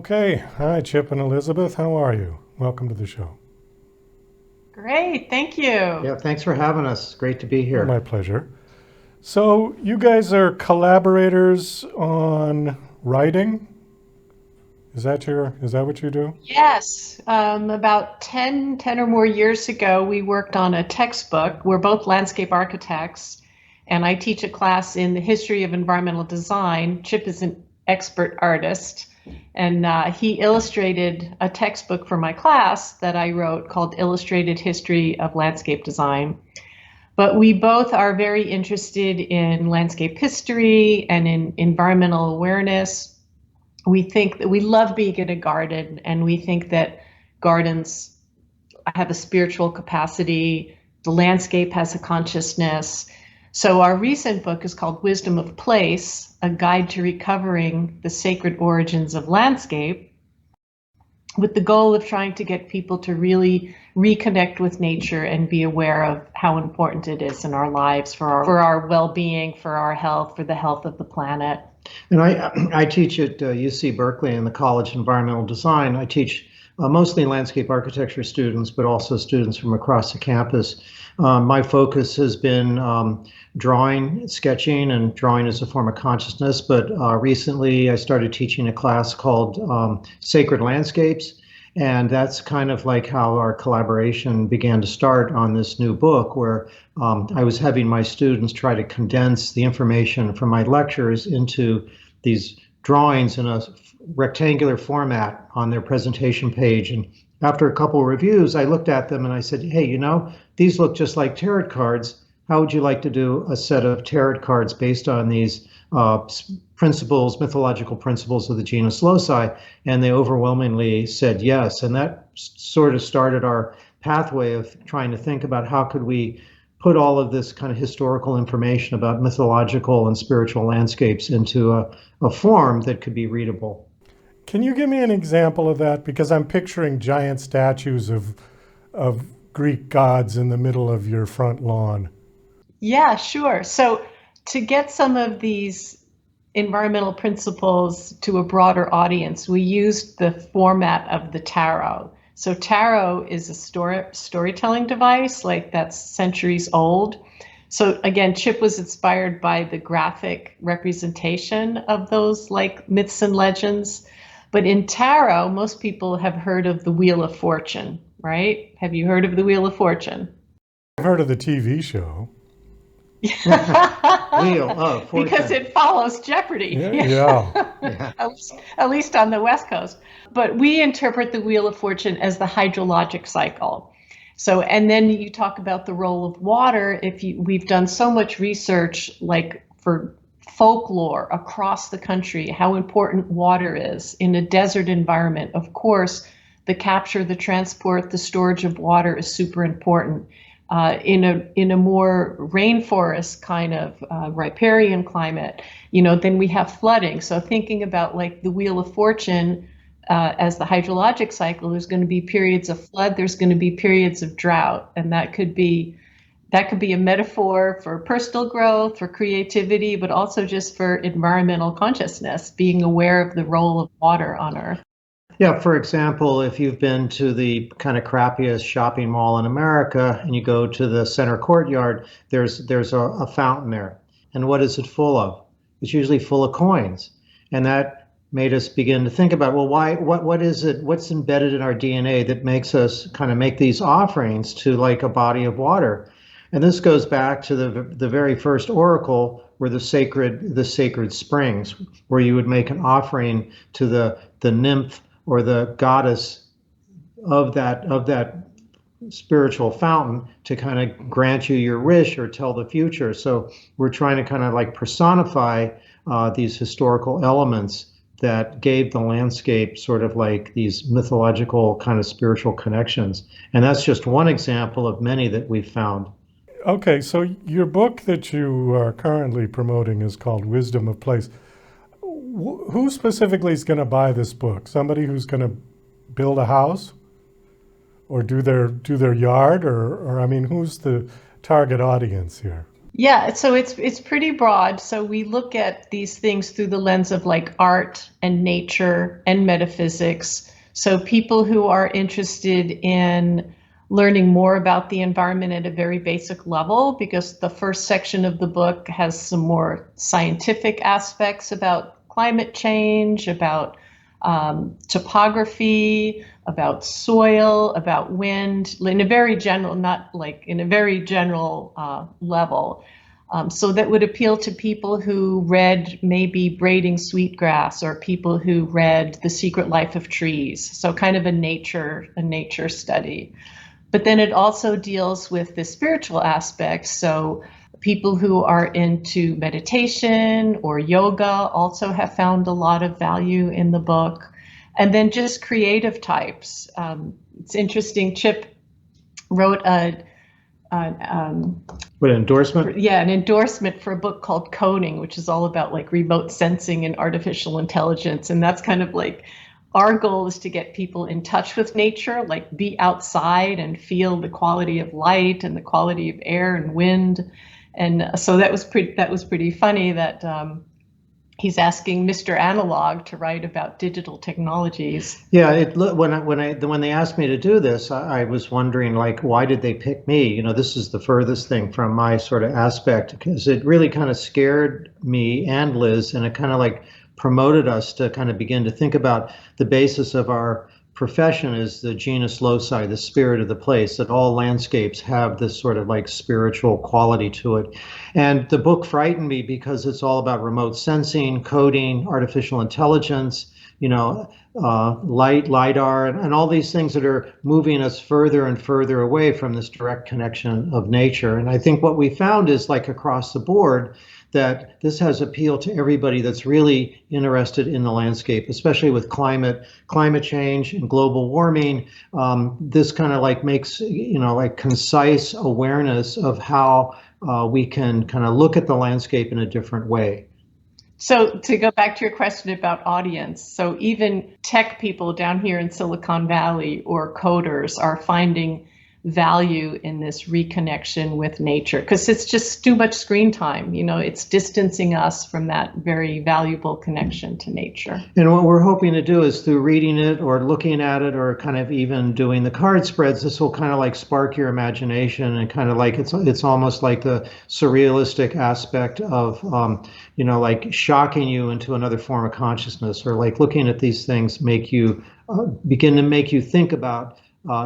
Okay. Hi, Chip and Elizabeth. How are you? Welcome to the show. Great, thank you. Yeah, thanks for having us. Great to be My here. pleasure. So, you guys are collaborators on writing? Is that what you do? Yes, about 10 or more years ago, we worked on a textbook. We're both landscape architects, and I teach a class in the history of environmental design. Chip is an expert artist, and he illustrated a textbook for my class that I wrote called Illustrated History of Landscape Design. But we both are very interested in landscape history and in environmental awareness. We think that we love being in a garden, and we think that gardens have a spiritual capacity. The landscape has a consciousness. So our recent book is called Wisdom of Place, a guide to recovering the sacred origins of landscape, with the goal of trying to get people to really reconnect with nature and be aware of how important it is in our lives for our well-being, for our health, for the health of the planet. And I teach at UC Berkeley in the College of Environmental Design. I teach mostly landscape architecture students, but also students from across the campus. My focus has been drawing, sketching, and drawing as a form of consciousness. But recently I started teaching a class called Sacred Landscapes. And that's kind of like how our collaboration began to start on this new book, where I was having my students try to condense the information from my lectures into these drawings in a rectangular format on their presentation page. And after a couple of reviews, I looked at them and I said, hey, these look just like tarot cards. How would you like to do a set of tarot cards based on these principles, mythological principles of the genus loci? And they overwhelmingly said yes. And that sort of started our pathway of trying to think about how could we put all of this kind of historical information about mythological and spiritual landscapes into a form that could be readable. Can you give me an example of that? Because I'm picturing giant statues of Greek gods in the middle of your front lawn. Yeah, sure. So to get some of these environmental principles to a broader audience, we used the format of the tarot. So tarot is a storytelling device, like that's centuries old. So again, Chip was inspired by the graphic representation of those like myths and legends. But in tarot, most people have heard of the Wheel of Fortune, right? Have you heard of the Wheel of Fortune? I've heard of the TV show. Wheel of Because Fortune. it follows Jeopardy. Yeah, yeah. Yeah. At least on the West Coast. But we interpret the Wheel of Fortune as the hydrologic cycle. So, and then you talk about the role of water. We've done so much research, like for folklore across the country, how important water is in a desert environment. Of course, the capture, the transport, the storage of water is super important. In a more rainforest kind of riparian climate, then we have flooding. So thinking about like the Wheel of Fortune as the hydrologic cycle, there's going to be periods of flood, there's going to be periods of drought, and that could be a metaphor for personal growth, for creativity, but also just for environmental consciousness, being aware of the role of water on Earth. Yeah, for example, if you've been to the kind of crappiest shopping mall in America and you go to the center courtyard, there's a fountain there. And what is it full of? It's usually full of coins. And that made us begin to think about, well, what is it, what's embedded in our DNA that makes us kind of make these offerings to like a body of water? And this goes back to the very first oracle where the sacred springs, where you would make an offering to the nymph or the goddess of that spiritual fountain to kind of grant you your wish or tell the future. So we're trying to kind of like personify these historical elements that gave the landscape sort of like these mythological kind of spiritual connections. And that's just one example of many that we've found. Okay, so your book that you are currently promoting is called Wisdom of Place. Who specifically is going to buy this book? Somebody who's going to build a house or do their yard, or I mean, who's the target audience here? Yeah, so it's pretty broad. So we look at these things through the lens of like art and nature and metaphysics. So people who are interested in learning more about the environment at a very basic level, because the first section of the book has some more scientific aspects about climate change, about topography, about soil, about wind, in a very general, not like in a very general level. So that would appeal to people who read maybe Braiding Sweetgrass, or people who read The Secret Life of Trees. So kind of a nature study. But then it also deals with the spiritual aspects. So people who are into meditation or yoga also have found a lot of value in the book. And then just creative types. It's interesting, Chip wrote What, endorsement? yeah, an endorsement for a book called Coding, which is all about like remote sensing and artificial intelligence. And that's kind of like our goal is to get people in touch with nature, like be outside and feel the quality of light and the quality of air and wind. And so that was pretty funny that he's asking Mr. Analog to write about digital technologies. Yeah, when they asked me to do this, I was wondering, like, why did they pick me? You know, this is the furthest thing from my sort of aspect, because it really kind of scared me and Liz, and it kind of like promoted us to kind of begin to think about the basis of our profession is the genus loci, the spirit of the place, that all landscapes have this sort of like spiritual quality to it. And the book frightened me because it's all about remote sensing, coding, artificial intelligence, you know, LiDAR, and all these things that are moving us further and further away from this direct connection of nature. And I think what we found is, like across the board, that this has appeal to everybody that's really interested in the landscape, especially with climate change and global warming. This kind of like makes, you know, like concise awareness of how we can kind of look at the landscape in a different way. So to go back to your question about audience, so even tech people down here in Silicon Valley or coders are finding value in this reconnection with nature, because it's just too much screen time. You know, it's distancing us from that very valuable connection to nature. And what we're hoping to do is, through reading it or looking at it or kind of even doing the card spreads, this will kind of like spark your imagination, and kind of like it's almost like the surrealistic aspect of you know, like shocking you into another form of consciousness, or like looking at these things make you begin to make you think about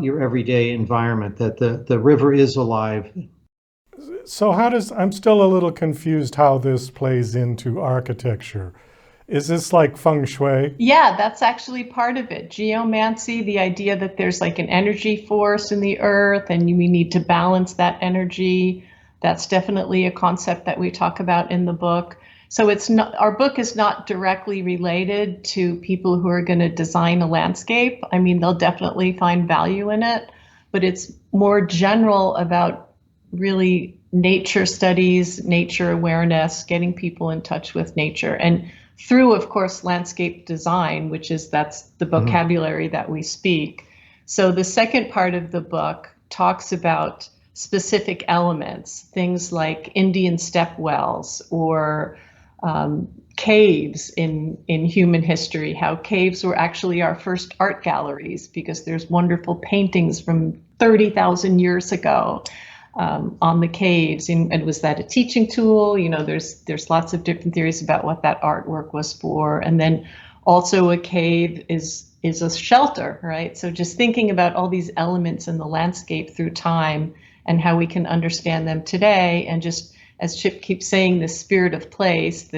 your everyday environment, that the river is alive. So I'm still a little confused how this plays into architecture. Is this like feng shui? Yeah, that's actually part of it. Geomancy, the idea that there's like an energy force in the earth and we need to balance that energy. That's definitely a concept that we talk about in the book. So it's not, our book is not directly related to people who are going to design a landscape. I mean, they'll definitely find value in it, but it's more general about really nature studies, nature awareness, getting people in touch with nature. And through, of course, landscape design, that's the vocabulary that we speak. So the second part of the book talks about specific elements, things like Indian step wells or caves in human history, how caves were actually our first art galleries, because there's wonderful paintings from 30,000 years ago on the caves. And was that a teaching tool? You know, there's lots of different theories about what that artwork was for. And then also a cave is a shelter, right? So just thinking about all these elements in the landscape through time and how we can understand them today, and just, as Chip keeps saying, the spirit of place,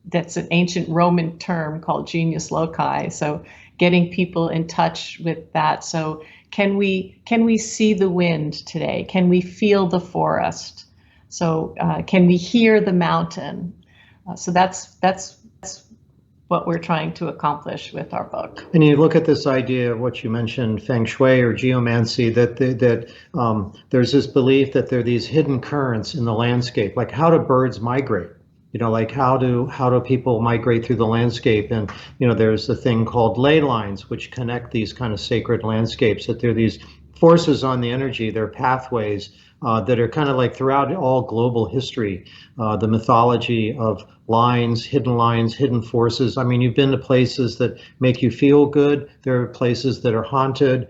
that's an ancient Roman term called genius loci. So getting people in touch with that. So can we see the wind today? Can we feel the forest? So can we hear the mountain? So that's what we're trying to accomplish with our book. And you look at this idea of what you mentioned, feng shui or geomancy, that there's this belief that there are these hidden currents in the landscape, like how do birds migrate? You know, like how do people migrate through the landscape? And, you know, there's the thing called ley lines, which connect these kind of sacred landscapes, that there are these forces on the energy. They're pathways that are kind of like throughout all global history, the mythology of lines, hidden forces. I mean, you've been to places that make you feel good. There are places that are haunted,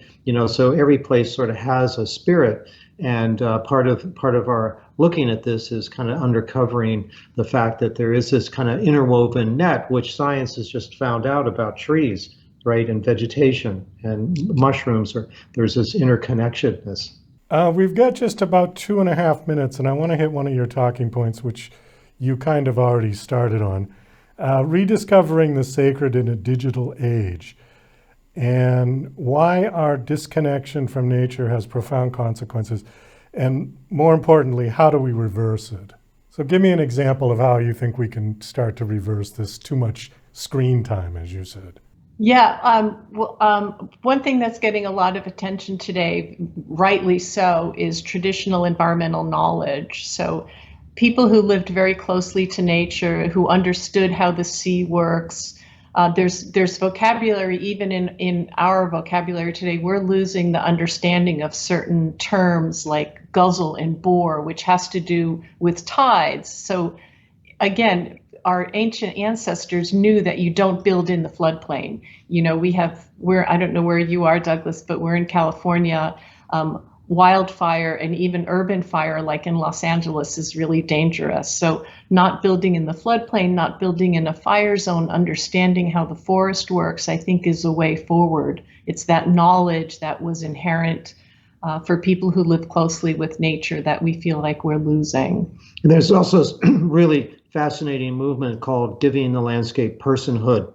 so every place sort of has a spirit. And part of our looking at this is kind of uncovering the fact that there is this kind of interwoven net, which science has just found out about trees, right, and vegetation and mushrooms. There's this interconnectedness. We've got just about 2.5 minutes, and I want to hit one of your talking points, which you kind of already started on. Rediscovering the sacred in a digital age, and why our disconnection from nature has profound consequences, and more importantly, how do we reverse it? So give me an example of how you think we can start to reverse this too much screen time, as you said. Yeah, one thing that's getting a lot of attention today, rightly so, is traditional environmental knowledge. So people who lived very closely to nature, who understood how the sea works. There's vocabulary, even in our vocabulary today, we're losing the understanding of certain terms like guzzle and bore, which has to do with tides. So again, our ancient ancestors knew that you don't build in the floodplain. I don't know where you are, Douglas, but we're in California. Wildfire and even urban fire, like in Los Angeles, is really dangerous. So not building in the floodplain, not building in a fire zone, understanding how the forest works, I think is a way forward. It's that knowledge that was inherent for people who live closely with nature that we feel like we're losing. And there's also this really fascinating movement called giving the landscape personhood,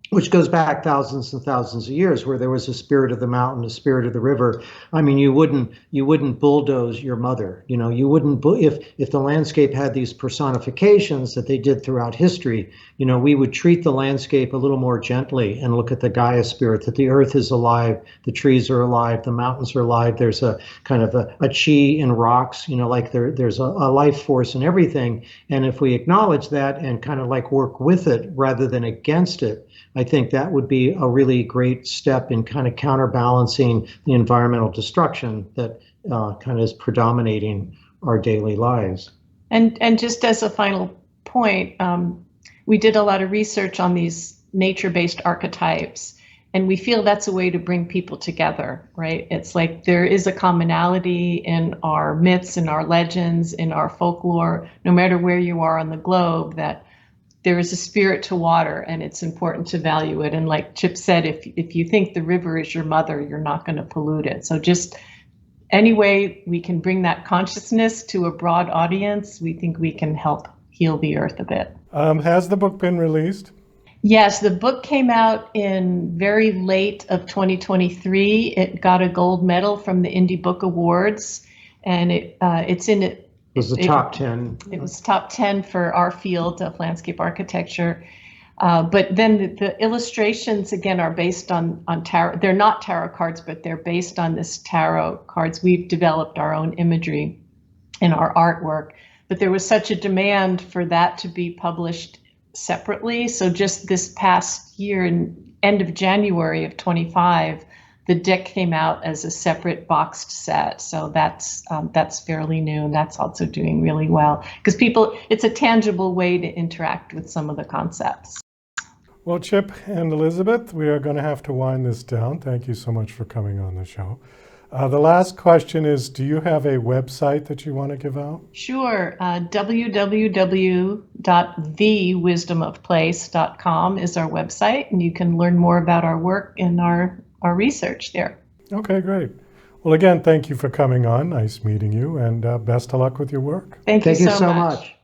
which goes back thousands and thousands of years, where there was a spirit of the mountain, a spirit of the river. I mean, you wouldn't bulldoze your mother. You wouldn't if the landscape had these personifications that they did throughout history. We would treat the landscape a little more gently and look at the Gaia spirit, that the earth is alive, the trees are alive, the mountains are alive. There's a kind of a chi in rocks. Like there's a life force in everything. And if we acknowledge that and kind of like work with it rather than against it, I think that would be a really great step in kind of counterbalancing the environmental destruction that kind of is predominating our daily lives. And just as a final point, we did a lot of research on these nature-based archetypes, and we feel that's a way to bring people together, right? It's like there is a commonality in our myths, in our legends, in our folklore, no matter where you are on the globe, that there is a spirit to water, and it's important to value it. And like Chip said, if you think the river is your mother, you're not going to pollute it. So just any way we can bring that consciousness to a broad audience, we think we can help heal the earth a bit. Has the book been released? Yes, the book came out in very late of 2023. It got a gold medal from the Indie Book Awards, and it's in it. It was the top 10. It was top 10 for our field of landscape architecture. But then the illustrations, again, are based on tarot. They're not tarot cards, but they're based on this tarot cards. We've developed our own imagery in our artwork. But there was such a demand for that to be published separately. So just this past year, in end of January of 25, the deck came out as a separate boxed set. So that's fairly new, and that's also doing really well because it's a tangible way to interact with some of the concepts. Well, Chip and Elizabeth, we are going to have to wind this down. Thank you so much for coming on the show. The last question is, do you have a website that you want to give out? Sure. www.thewisdomofplace.com is our website, and you can learn more about our work and our research there. Okay, great. Well, again, thank you for coming on. Nice meeting you, and best of luck with your work. Thank you so much.